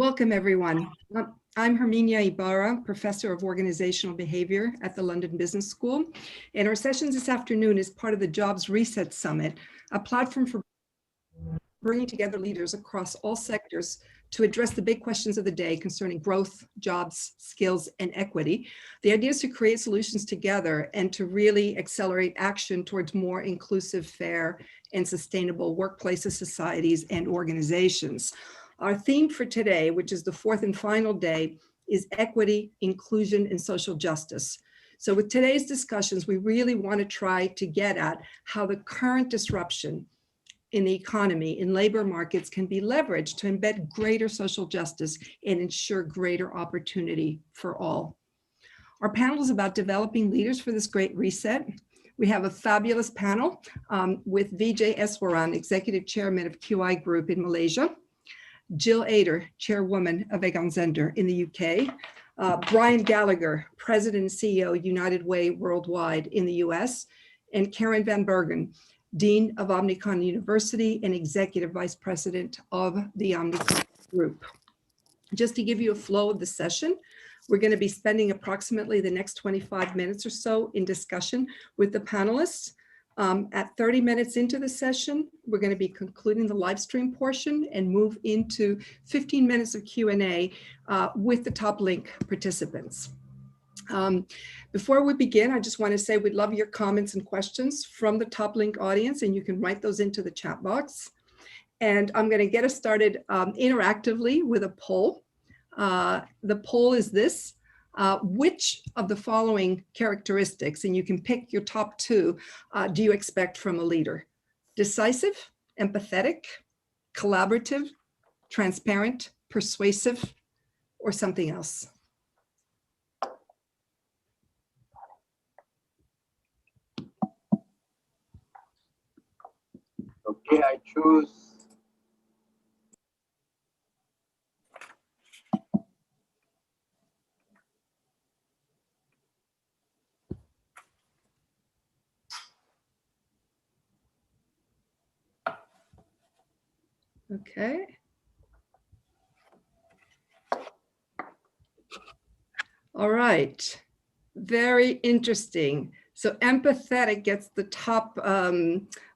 Welcome, everyone. I'm Herminia Ibarra, Professor of Organizational Behavior at the London Business School. And our session this afternoon is part of the Jobs Reset Summit, a platform for bringing together leaders across all sectors to address the big questions of the day concerning growth, jobs, skills, and equity. The idea is to create solutions together and to really accelerate action towards more inclusive, fair, and sustainable workplaces, societies, and organizations. Our theme for today, which is the fourth and final day, is equity, inclusion, and social justice. So with today's discussions, we really want to try to get at how the current disruption in the economy, in labor markets, can be leveraged to embed greater social justice and ensure greater opportunity for all. Our panel is about developing leaders for this great reset. We have a fabulous panel with Vijay Eswaran, Executive Chairman of QI Group in Malaysia, Jill Ader, Chairwoman of Egon Zehnder in the UK, Brian Gallagher, President and CEO, United Way Worldwide in the US, and Karen Van Bergen, Dean of Omnicom University and Executive Vice President of the Omnicom Group. Just to give you a flow of the session, we're going to be spending approximately the next 25 minutes or so in discussion with the panelists. At 30 minutes into the session, we're going to be concluding the live stream portion and move into 15 minutes of Q&A with the top link participants. Before we begin, I just want to say we'd love your comments and questions from the top link audience, and you can write those into the chat box. And I'm going to get us started interactively with a poll. The poll is this. Which of the following characteristics, and you can pick your top two, do you expect from a leader? Decisive, empathetic, collaborative, transparent, persuasive, or something else? Okay, I choose Okay. All right. Very interesting. So empathetic gets the top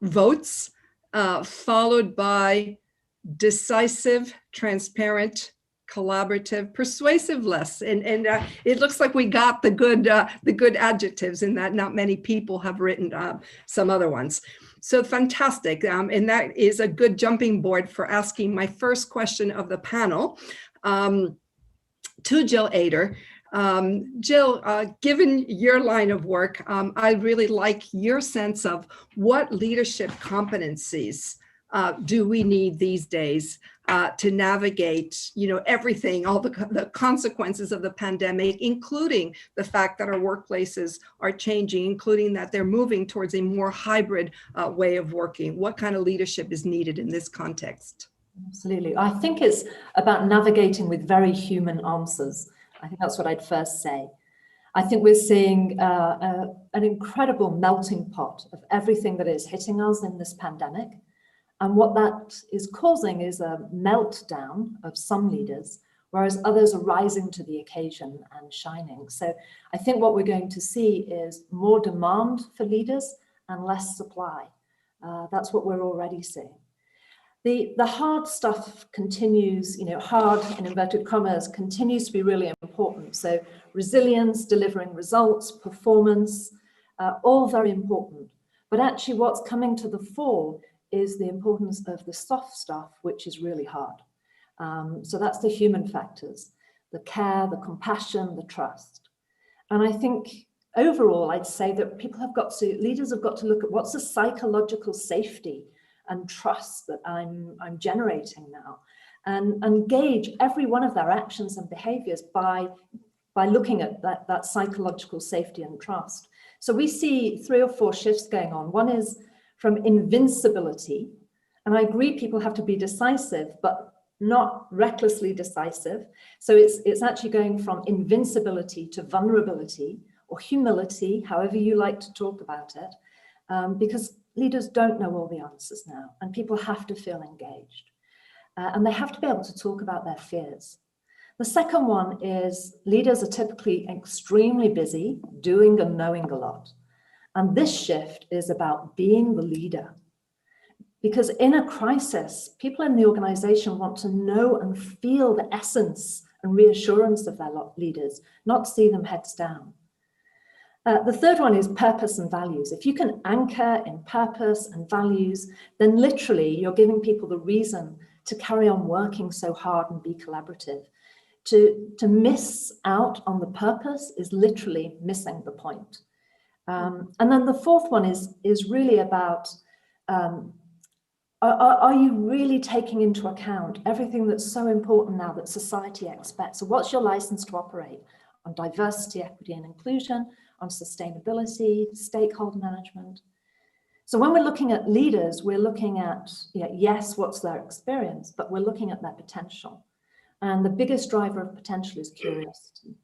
votes, followed by decisive, transparent, collaborative, persuasive less. And it looks like we got the good adjectives in that. Not many people have written some other ones. So fantastic. And that is a good jumping board for asking my first question of the panel to Jill Ader. Jill, given your line of work, I really like your sense of what leadership competencies do we need these days to navigate, everything, all the consequences of the pandemic, including the fact that our workplaces are changing, including that they're moving towards a more hybrid way of working. What kind of leadership is needed in this context? Absolutely. I think it's about navigating with very human answers. I think that's what I'd first say. I think we're seeing an incredible melting pot of everything that is hitting us in this pandemic. And what that is causing is a meltdown of some leaders, whereas others are rising to the occasion and shining. So I think what we're going to see is more demand for leaders and less supply. That's what we're already seeing. The hard stuff continues, hard in inverted commas, continues to be really important. So resilience, delivering results, performance, all very important. But actually what's coming to the fore is the importance of the soft stuff, which is really hard. So that's the human factors, the care, the compassion, the trust. And I think overall, I'd say that leaders have got to look at what's the psychological safety and trust that I'm generating now, and gauge every one of their actions and behaviors by looking at that psychological safety and trust. So we see 3 or 4 shifts going on. One is from invincibility, and I agree people have to be decisive, but not recklessly decisive. So it's actually going from invincibility to vulnerability or humility, however you like to talk about it, because leaders don't know all the answers now, and people have to feel engaged. and they have to be able to talk about their fears. The second one is leaders are typically extremely busy, doing and knowing a lot. And this shift is about being the leader. Because in a crisis, people in the organization want to know and feel the essence and reassurance of their leaders, not see them heads down. The third one is purpose and values. If you can anchor in purpose and values, then literally you're giving people the reason to carry on working so hard and be collaborative. To miss out on the purpose is literally missing the point. And then the fourth one is really about, are you really taking into account everything that's so important now that society expects? So what's your license to operate on diversity, equity and inclusion, on sustainability, stakeholder management? So when we're looking at leaders, we're looking at, yes, what's their experience, but we're looking at their potential. And the biggest driver of potential is curiosity.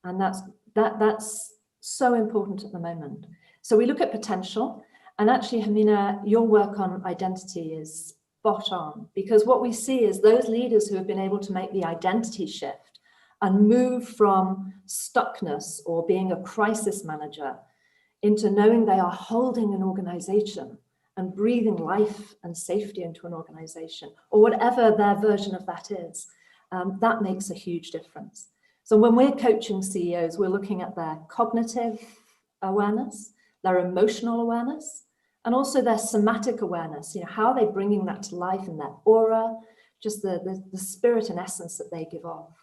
And that's so important at the moment. So we look at potential, and actually, Hermina, your work on identity is spot on, because what we see is those leaders who have been able to make the identity shift and move from stuckness or being a crisis manager into knowing they are holding an organization and breathing life and safety into an organization, or whatever their version of that is. That makes a huge difference. So when we're coaching CEOs, we're looking at their cognitive awareness, their emotional awareness, and also their somatic awareness. How are they bringing that to life in their aura, just the spirit and essence that they give off.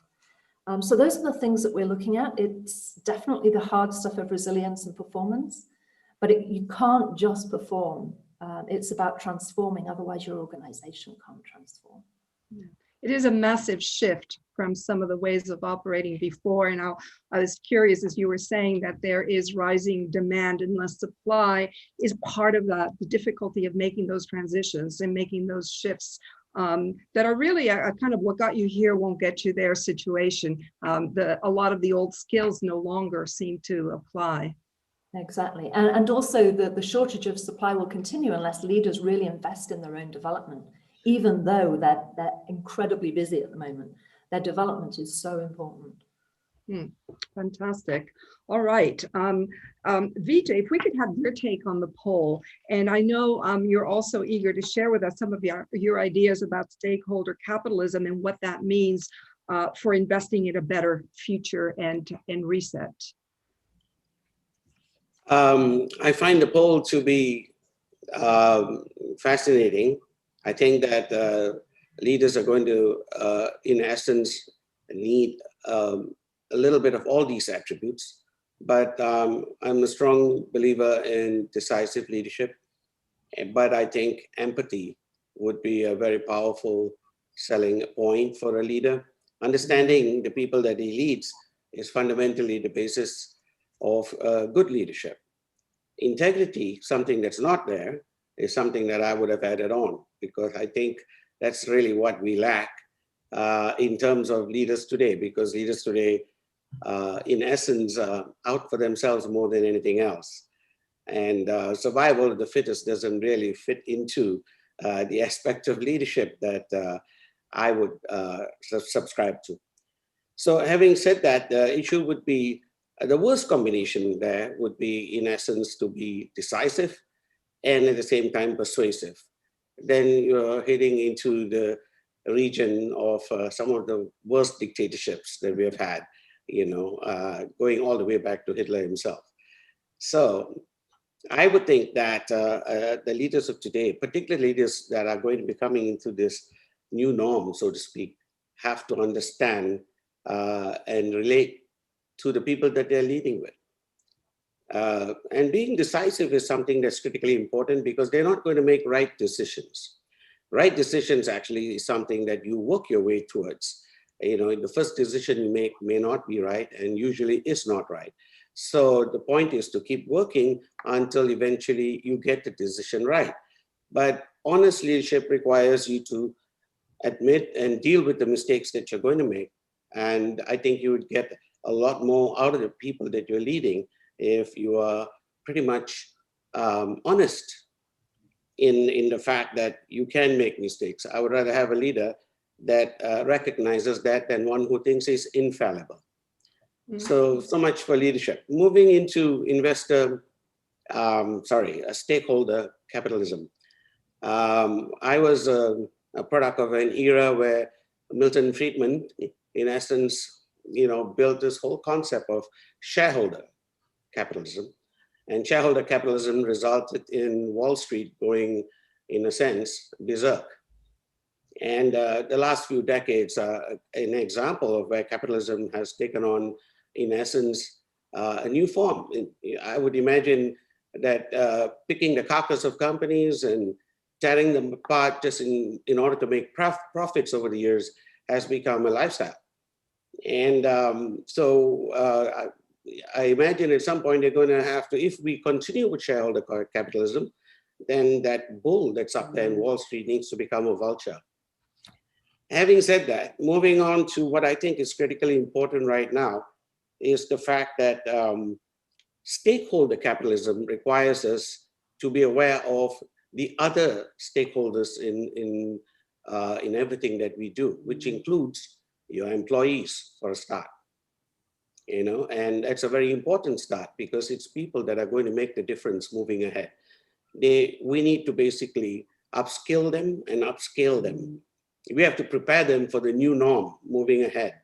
So those are the things that we're looking at. It's definitely the hard stuff of resilience and performance, but you can't just perform. It's about transforming, otherwise your organization can't transform. It is a massive shift from some of the ways of operating before. And I was curious, as you were saying, that there is rising demand and less supply is part of the difficulty of making those transitions and making those shifts that are really a kind of what got you here won't get you there situation. A lot of the old skills no longer seem to apply. Exactly. And also the shortage of supply will continue unless leaders really invest in their own development. Even though they're incredibly busy at the moment, their development is so important. Fantastic. All right. Vijay, if we could have your take on the poll, and I know you're also eager to share with us some of your ideas about stakeholder capitalism and what that means for investing in a better future and reset. I find the poll to be fascinating. I think that leaders are going to, in essence, need a little bit of all these attributes. But I'm a strong believer in decisive leadership. But I think empathy would be a very powerful selling point for a leader. Understanding the people that he leads is fundamentally the basis of good leadership. Integrity, something that's not there, is something that I would have added on, because I think that's really what we lack in terms of leaders today, because leaders today, in essence, are out for themselves more than anything else. And survival of the fittest doesn't really fit into the aspect of leadership that I would subscribe to. So having said that, the issue would be, the worst combination there would be, in essence, to be decisive and at the same time persuasive. Then you're heading into the region of some of the worst dictatorships that we have had, going all the way back to Hitler himself. So I would think that the leaders of today, particularly leaders that are going to be coming into this new norm, so to speak, have to understand and relate to the people that they're leading with. And being decisive is something that's critically important, because they're not going to make right decisions. Right decisions actually is something that you work your way towards. The first decision you make may not be right, and usually is not right. So the point is to keep working until eventually you get the decision right. But honest leadership requires you to admit and deal with the mistakes that you're going to make. And I think you would get a lot more out of the people that you're leading if you are pretty much honest in the fact that you can make mistakes. I would rather have a leader that recognizes that than one who thinks he's infallible. So much for leadership. Moving into stakeholder capitalism. I was a product of an era where Milton Friedman, in essence, built this whole concept of shareholder capitalism. And shareholder capitalism resulted in Wall Street going, in a sense, berserk. And the last few decades are an example of where capitalism has taken on, in essence, a new form. I would imagine that picking the carcass of companies and tearing them apart just in order to make profits over the years has become a lifestyle. And I imagine at some point they're going to have to, if we continue with shareholder capitalism, then that bull that's up there in Wall Street needs to become a vulture. Having said that, moving on to what I think is critically important right now is the fact that stakeholder capitalism requires us to be aware of the other stakeholders in everything that we do, which includes your employees for a start. And that's a very important start because it's people that are going to make the difference moving ahead. We need to basically upskill them and upscale them. We have to prepare them for the new norm moving ahead.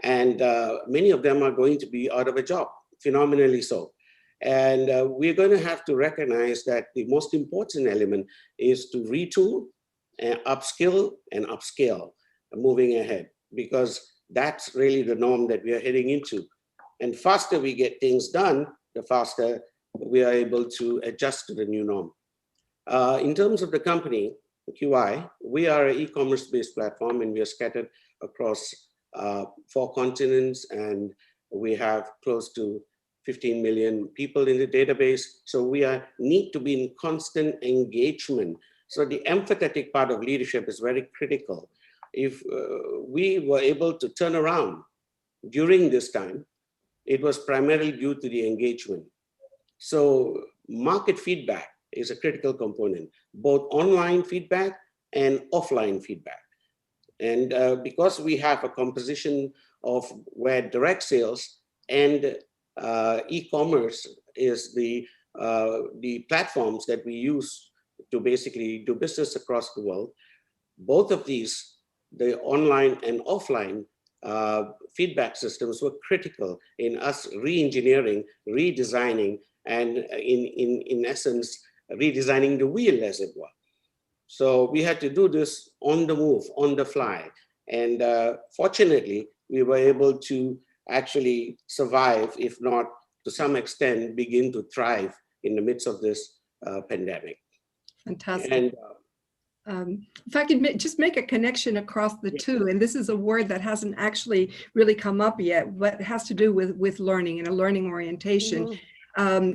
And many of them are going to be out of a job, phenomenally so. And we're going to have to recognize that the most important element is to retool, and upskill and upscale moving ahead, because that's really the norm that we are heading into. And faster we get things done, the faster we are able to adjust to the new norm. In terms of the company, QI, we are an e-commerce based platform and we are scattered across 4 continents, and we have close to 15 million people in the database. So we need to be in constant engagement. So the empathetic part of leadership is very critical. If we were able to turn around during this time, it was primarily due to the engagement. So market feedback is a critical component, both online feedback and offline feedback. And because we have a composition of where direct sales and e-commerce is the platforms that we use to basically do business across the world, both of these, the online and offline feedback systems were critical in us re-engineering, redesigning, and in essence, redesigning the wheel, as it were. So we had to do this on the move, on the fly. And fortunately, we were able to actually survive, if not to some extent, begin to thrive in the midst of this pandemic. Fantastic. And if I could just make a connection across the two, and this is a word that hasn't actually really come up yet, but it has to do with learning and a learning orientation. Mhm.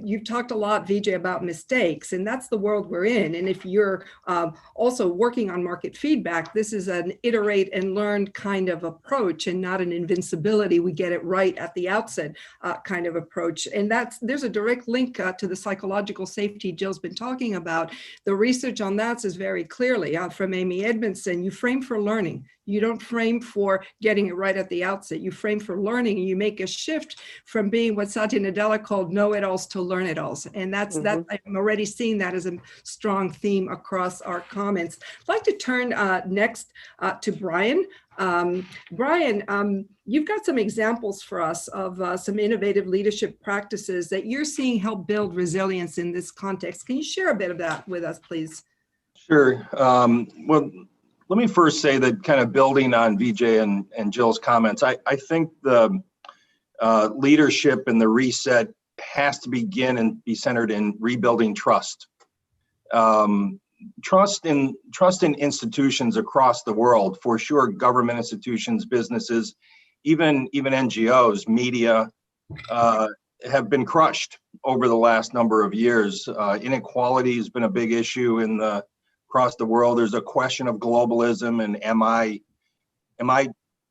You've talked a lot, Vijay, about mistakes, and that's the world we're in. And if you're also working on market feedback, this is an iterate and learn kind of approach and not an invincibility, we get it right at the outset kind of approach. And there's a direct link to the psychological safety Jill's been talking about. The research on that says very clearly from Amy Edmondson, you frame for learning. You don't frame for getting it right at the outset. You frame for learning, and you make a shift from being what Satya Nadella called know-it-alls to learn-it-alls. And that's I'm already seeing that as a strong theme across our comments. I'd like to turn next to Brian. Brian, you've got some examples for us of some innovative leadership practices that you're seeing help build resilience in this context. Can you share a bit of that with us, please? Sure. Well, let me first say that, kind of building on Vijay and Jill's comments, I think the leadership and the reset has to begin and be centered in rebuilding trust. Trust in institutions across the world, for sure, government institutions, businesses, even NGOs, media, have been crushed over the last number of years. Inequality has been a big issue across the world. There's a question of globalism, and am I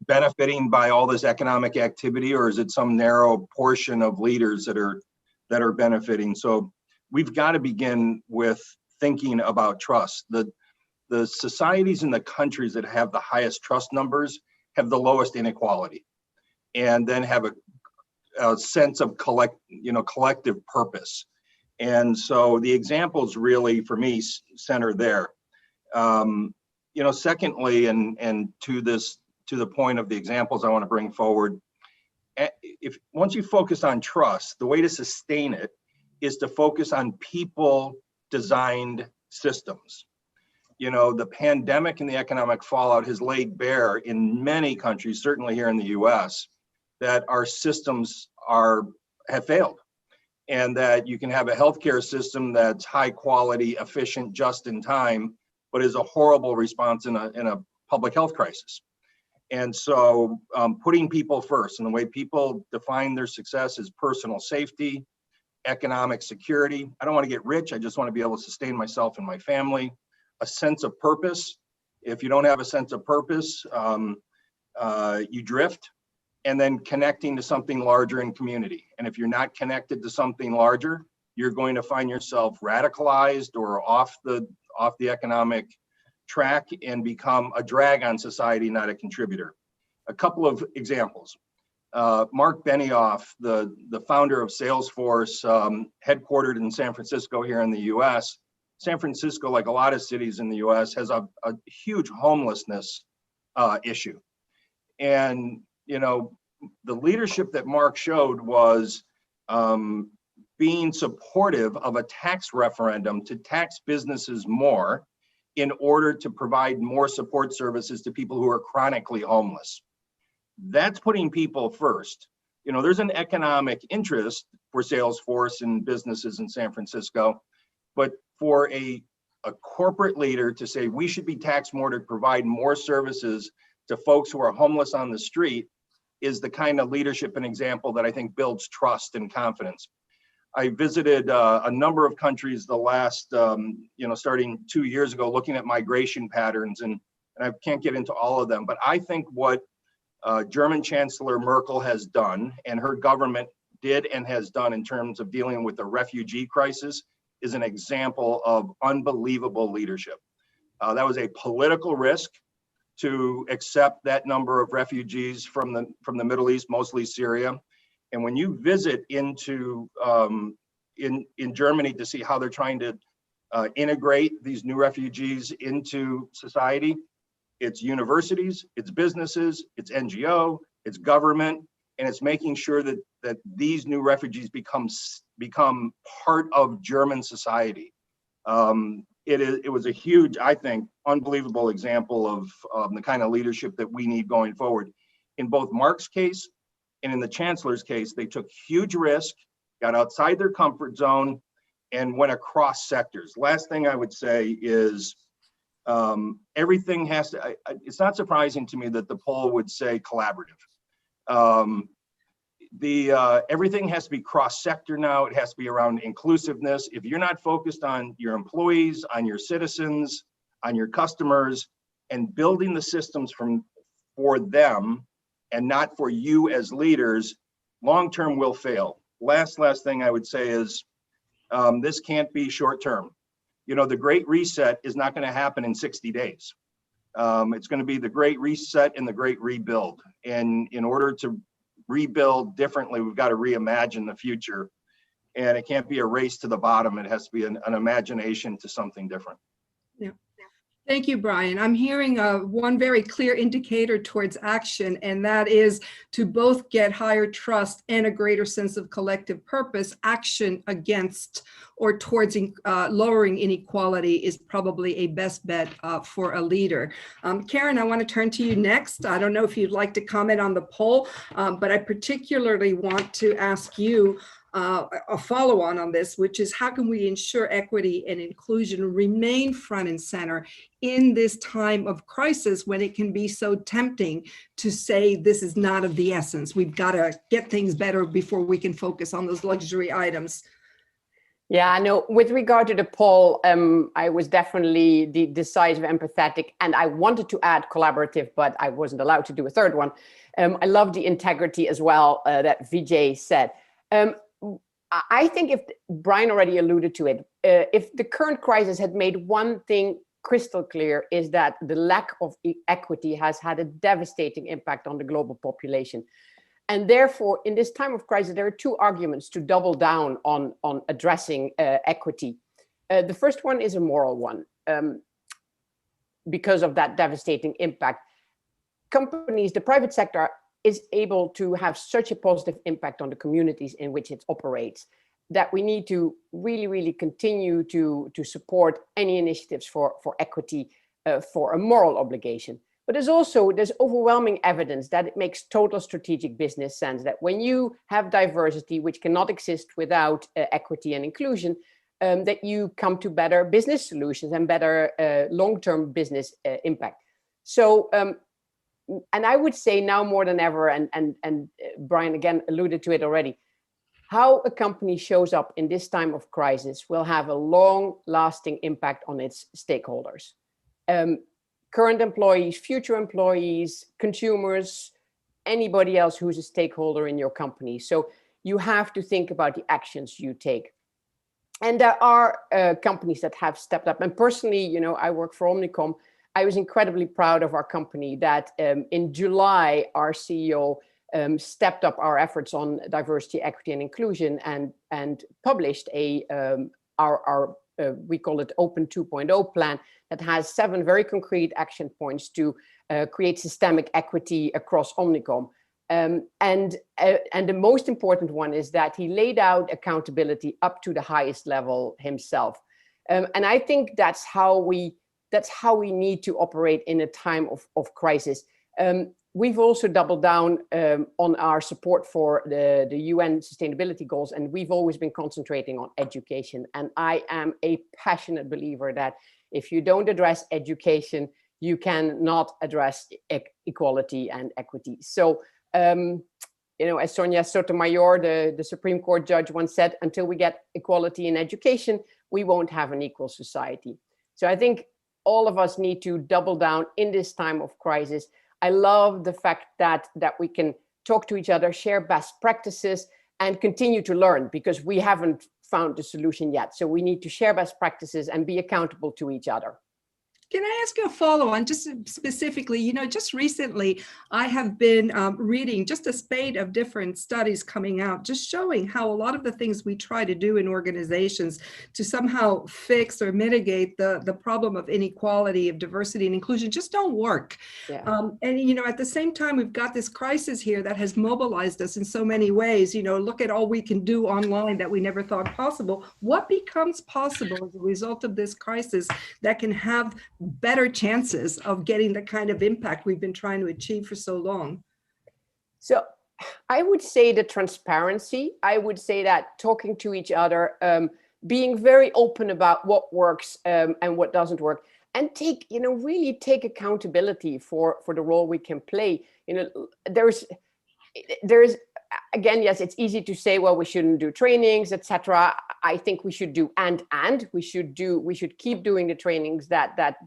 benefiting by all this economic activity, or is it some narrow portion of leaders that are benefiting? So we've got to begin with thinking about trust. The societies and the countries that have the highest trust numbers have the lowest inequality, and then have a sense of collective purpose. And so the examples really, for me, center there. Secondly, and to the point of the examples I want to bring forward, once you focus on trust, the way to sustain it is to focus on people-designed systems. The pandemic and the economic fallout has laid bare in many countries, certainly here in the US, that our systems have failed, and that you can have a healthcare system that's high quality, efficient, just in time, but is a horrible response in a public health crisis. And so putting people first, and the way people define their success is personal safety, economic security. I don't want to get rich. I just want to be able to sustain myself and my family. A sense of purpose. If you don't have a sense of purpose, you drift. And then connecting to something larger in community. And if you're not connected to something larger, you're going to find yourself radicalized or off the economic track and become a drag on society, not a contributor. A couple of examples. Mark Benioff, the founder of Salesforce, headquartered in San Francisco here in the US. San Francisco, like a lot of cities in the US, has a huge homelessness issue. And the leadership that Mark showed was being supportive of a tax referendum to tax businesses more in order to provide more support services to people who are chronically homeless. That's putting people first. There's an economic interest for Salesforce and businesses in San Francisco, but for a corporate leader to say we should be taxed more to provide more services to folks who are homeless on the street is the kind of leadership and example that I think builds trust and confidence. I visited a number of countries the last, starting 2 years ago, looking at migration patterns, and I can't get into all of them, but I think what German Chancellor Merkel has done, and her government did and has done in terms of dealing with the refugee crisis, is an example of unbelievable leadership. That was a political risk to accept that number of refugees from the Middle East, mostly Syria. And when you visit into in Germany to see how they're trying to integrate these new refugees into society, it's universities, it's businesses, it's NGO, it's government, and it's making sure that these new refugees become part of German society. It was a huge, I think, unbelievable example of the kind of leadership that we need going forward. In both Mark's case and in the Chancellor's case, they took huge risk, got outside their comfort zone, and went across sectors. Last thing I would say is everything has to, it's not surprising to me that the poll would say collaborative. Everything has to be cross-sector now. It has to be around inclusiveness. If you're not focused on your employees, on your citizens, on your customers, and building the systems for them and not for you as leaders, long-term will fail. Last thing I would say is this can't be short-term. The Great Reset is not going to happen in 60 days. It's going to be the Great Reset and the Great Rebuild. And in order to rebuild differently, we've got to reimagine the future. And it can't be a race to the bottom. It has to be an imagination to something different. Yeah. Thank you, Brian. I'm hearing one very clear indicator towards action, and that is to both get higher trust and a greater sense of collective purpose. Action against or towards lowering inequality is probably a best bet for a leader. Karen, I want to turn to you next. I don't know if you'd like to comment on the poll, but I particularly want to ask you a follow-on on this, which is how can we ensure equity and inclusion remain front and center in this time of crisis when it can be so tempting to say this is not of the essence. We've got to get things better before we can focus on those luxury items. Yeah, no, with regard to the poll, I was definitely decisive, empathetic, and I wanted to add collaborative, but I wasn't allowed to do a third one. I love the integrity as well that Vijay said. I think if Brian already alluded to it, if the current crisis had made one thing crystal clear, is that the lack of equity has had a devastating impact on the global population. And therefore, in this time of crisis, there are two arguments to double down on addressing equity. The first one is a moral one. Because of that devastating impact, companies, the private sector, is able to have such a positive impact on the communities in which it operates that we need to really continue to support any initiatives for equity, for a moral obligation. But there's overwhelming evidence that it makes total strategic business sense, that when you have diversity, which cannot exist without equity and inclusion, that you come to better business solutions and better long-term business impact. So, and I would say now more than ever, and Brian again alluded to it already, how a company shows up in this time of crisis will have a long-lasting impact on its stakeholders. Current employees, future employees, consumers, anybody else who's a stakeholder in your company. So you have to think about the actions you take. And there are companies that have stepped up. And personally, you know, I work for Omnicom. I was incredibly proud of our company that in July, our CEO stepped up our efforts on diversity, equity, and inclusion, and published our we call it Open 2.0 plan that has 7 very concrete action points to create systemic equity across Omnicom. And the most important one is that he laid out accountability up to the highest level himself. And I think that's how we need to operate in a time of crisis. We've also doubled down on our support for the UN sustainability goals, and we've always been concentrating on education. And I am a passionate believer that if you don't address education, you cannot address equality and equity. So, you know, as Sonia Sotomayor, the Supreme Court judge, once said, until we get equality in education, we won't have an equal society. So I think all of us need to double down in this time of crisis. I love the fact that we can talk to each other, share best practices, and continue to learn, because we haven't found the solution yet. So we need to share best practices and be accountable to each other. Can I ask you a follow-on, just specifically, you know, just recently, I have been reading just a spate of different studies coming out, just showing how a lot of the things we try to do in organizations to somehow fix or mitigate the problem of inequality, of diversity and inclusion just don't work. Yeah. And, you know, at the same time, we've got this crisis here that has mobilized us in so many ways. You know, look at all we can do online that we never thought possible. What becomes possible as a result of this crisis that can have better chances of getting the kind of impact we've been trying to achieve for so long? So I would say the transparency. I would say that talking to each other, being very open about what works and what doesn't work, and really take accountability for the role we can play. You know, there's again, yes, it's easy to say, well, we shouldn't do trainings, etc. I think we should do we should keep doing the trainings that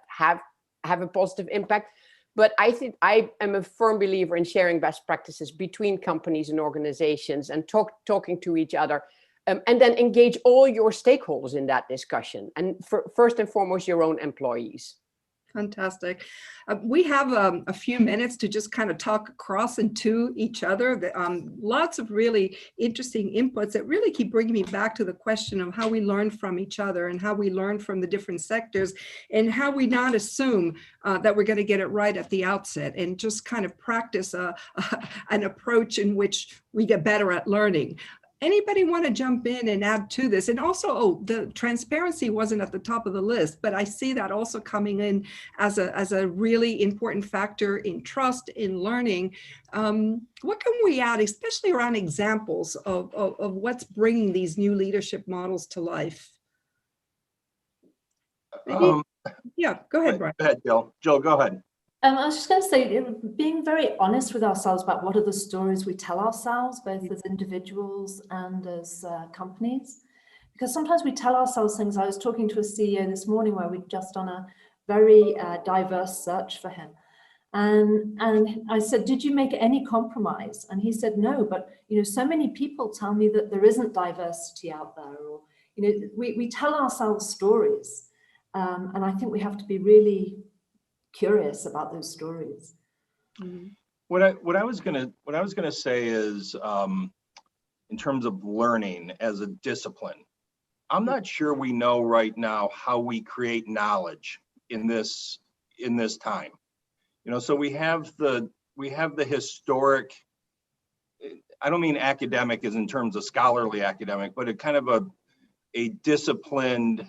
have a positive impact. But I think I am a firm believer in sharing best practices between companies and organizations, and talking to each other, and then engage all your stakeholders in that discussion, and first and foremost your own employees. Fantastic. We have a few minutes to just kind of talk across and to each other. Lots of really interesting inputs that really keep bringing me back to the question of how we learn from each other and how we learn from the different sectors, and how we not assume that we're going to get it right at the outset, and just kind of practice an approach in which we get better at learning. Anybody want to jump in and add to this? And also, the transparency wasn't at the top of the list, but I see that also coming in as a really important factor in trust, in learning. What can we add, especially around examples of what's bringing these new leadership models to life? Yeah, go ahead, Brian. Go ahead, Jill. Jill, go ahead. I was just going to say, being very honest with ourselves about what are the stories we tell ourselves, both as individuals and as companies. Because sometimes we tell ourselves things. I was talking to a CEO this morning where we'd just done a very diverse search for him. And I said, did you make any compromise? And he said, no, but so many people tell me that there isn't diversity out there, or we tell ourselves stories, and I think we have to be really curious about those stories. Mhm. What I was gonna say is, in terms of learning as a discipline, I'm not sure we know right now how we create knowledge in this time. So we have the historic. I don't mean academic as in terms of scholarly academic, but a kind of a disciplined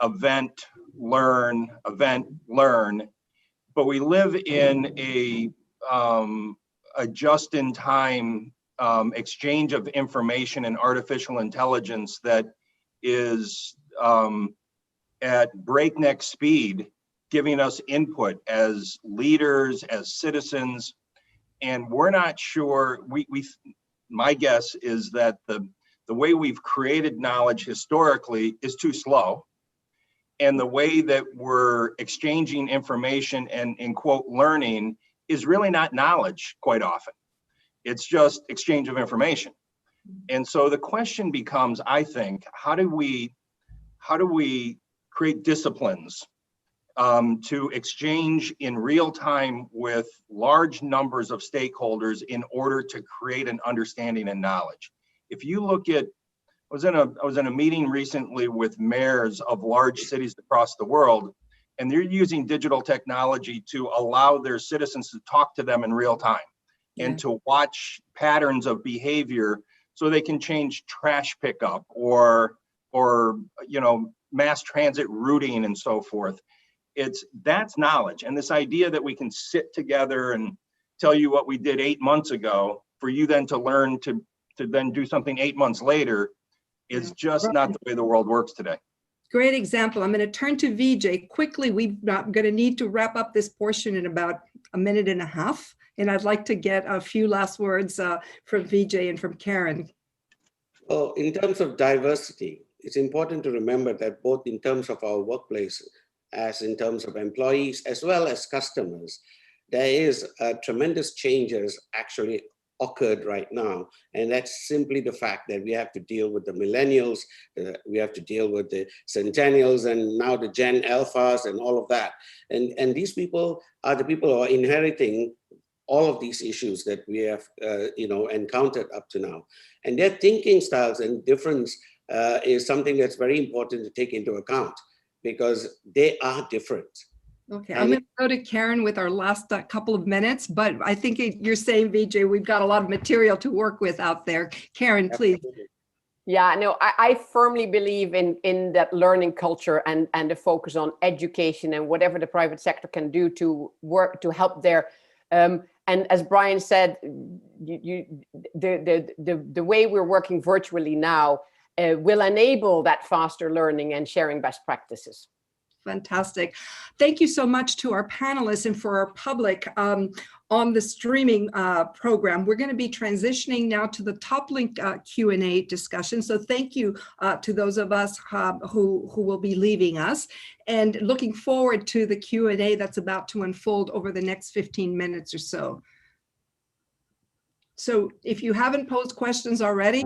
event learn. But we live in a just-in-time exchange of information and artificial intelligence that is at breakneck speed, giving us input as leaders, as citizens, and we're not sure. My guess is that the way we've created knowledge historically is too slow, and the way that we're exchanging information and, in quote, learning is really not knowledge quite often. It's just exchange of information. And so the question becomes, I think, how do we create disciplines to exchange in real time with large numbers of stakeholders in order to create an understanding and knowledge? If you look at, I was in a meeting recently with mayors of large cities across the world, and they're using digital technology to allow their citizens to talk to them in real time and to watch patterns of behavior so they can change trash pickup or mass transit routing and so forth. That's knowledge. And this idea that we can sit together and tell you what we did 8 months ago for you then to learn to then do something 8 months later is just not the way the world works today. Great example. I'm going to turn to VJ quickly. We're going to need to wrap up this portion in about a minute and a half. And I'd like to get a few last words from VJ and from Karen. Well, in terms of diversity, it's important to remember that both in terms of our workplace, as in terms of employees, as well as customers, there is tremendous changes actually occurred right now. And that's simply the fact that we have to deal with the millennials, we have to deal with the centennials, and now the Gen Alphas and all of that. And these people are the people who are inheriting all of these issues that we have encountered up to now. And their thinking styles and difference is something that's very important to take into account, because they are different. Okay, I'm going to go to Karen with our last couple of minutes, but I think you're saying, VJ, we've got a lot of material to work with out there. Karen, please. Absolutely. Yeah, no, I firmly believe in that learning culture and the focus on education and whatever the private sector can do to work to help there. And as Brian said, the way we're working virtually now will enable that faster learning and sharing best practices. Fantastic. Thank you so much to our panelists and for our public on the streaming program. We're going to be transitioning now to the top link Q&A discussion. So thank you to those of us who will be leaving us, and looking forward to the Q&A that's about to unfold over the next 15 minutes or so. So if you haven't posed questions already,